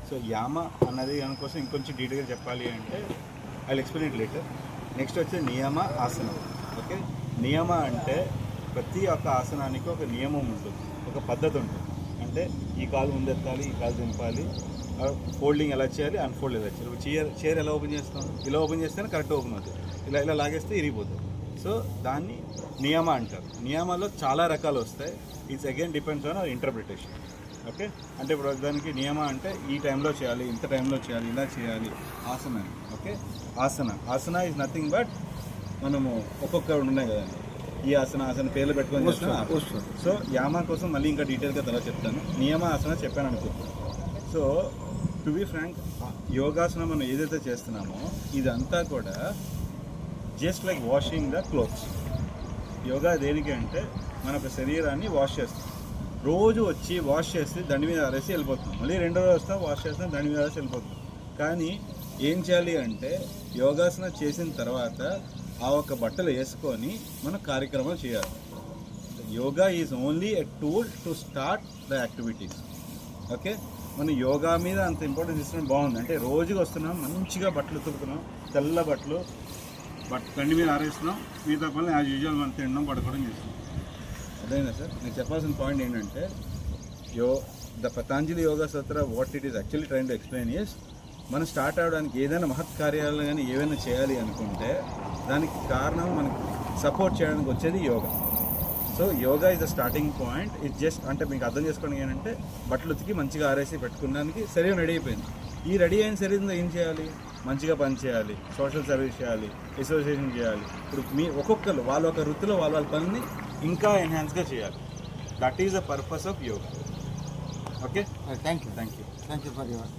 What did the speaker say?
So యామ అన్నది దానికోసం ఇంకొంచెం డీటెయిల్గా చెప్పాలి అంటే I explain it later. Next వచ్చే నియమ ఆసనం. ఓకే, నియమ అంటే ప్రతి ఒక్క ఆసనానికి ఒక నియమం ఉంటుంది, ఒక పద్ధతి ఉంటుంది. అంటే ఈ కాలు ముందెత్తాలి, ఈ కాలు దింపాలి, ఫోల్డింగ్ ఎలా చేయాలి, అన్ఫోల్డ్ ఎలా చేయాలి. చైర్ ఎలా ఓపెన్ చేస్తాం, ఇలా ఓపెన్ చేస్తేనే కరెక్ట్ ఓపెన్ అవుతుంది, ఇలా ఇలా లాగేస్తే ఇరిగిపోతుంది. సో దాన్ని నియమ అంటారు. నియమాల్లో చాలా రకాలు వస్తాయి. It's again depends on hour interpretation. Okay, అంటే ఇప్పుడు దానికి నియమ అంటే ఈ టైంలో చేయాలి, ఇంత టైంలో చేయాలి, ఇలా చేయాలి, asana. Okay, asana is nothing but మనము ఒక్కొక్క ఉన్నాయి కదండి, ఈ ఆసన పేర్లు పెట్టుకొని వస్తుంది. సో యామ కోసం మళ్ళీ ఇంకా డీటెయిల్గా తర్వాత చెప్తాను. నియమ ఆసన చెప్పాను అనుకుంటున్నాను. సో టు బి ఫ్రాంక్, యోగాసనం మనం ఏదైతే చేస్తున్నామో ఇదంతా కూడా just like washing the clothes. Yoga దేనికి అంటే మన యొక్క శరీరాన్ని వాష్ చేస్తాం. రోజు వచ్చి వాష్ చేసి దండి మీద ఆరేసి వెళ్ళిపోతున్నాం, మళ్ళీ రెండో రోజు వస్తాం వాష్ చేస్తాం, దండి మీద ఆరేసి వెళ్ళిపోతున్నాం. కానీ ఏం చేయాలి అంటే యోగాసన చేసిన తర్వాత ఆ ఒక్క బట్టలు వేసుకొని మనం కార్యక్రమాలు చేయాలి. Yoga is only a tool to start the activities. Okay, మనం యోగా మీద అంత ఇంపార్టెన్స్ ఇస్తున్నాం, బాగుంది. అంటే రోజుగా వస్తున్నాం, మంచిగా బట్టలు ఉతుకుతున్నాం, తెల్ల బట్టలు దండి మీద ఆరేస్తున్నాం, మిగతా పనులు యాజ్ యూజువల్ మనం తినడం పడుకోవడం చేస్తున్నాం. అదేనా సార్, నేను చెప్పాల్సిన పాయింట్ ఏంటంటే the Patanjali yoga Sutra what it is actually train to explain is, మనం స్టార్ట్ అవడానికి ఏదైనా మహత్ కార్యాలు కానీ ఏవైనా చేయాలి అనుకుంటే దానికి కారణం మనకి సపోర్ట్ చేయడానికి వచ్చేది yoga. So yoga is the starting point. It just అంటే మీకు అర్థం చేసుకోవడం ఏంటంటే బట్టలు ఉతికి మంచిగా ఆరేసి పెట్టుకోవడానికి శరీరం రెడీ అయిపోయింది. ఈ రెడీ అయిన శరీరంలో ఏం చేయాలి, మంచిగా పని చేయాలి, సోషల్ సర్వీస్ చేయాలి, అసోసియేషన్ చేయాలి. ఇప్పుడు మీ ఒక్కొక్కరు వాళ్ళ ఒక వృత్తిలో వాళ్ళ పనిని ఇంకా ఎన్హాన్స్గా చేయాలి. That is the purpose of yoga. Okay, thank you for your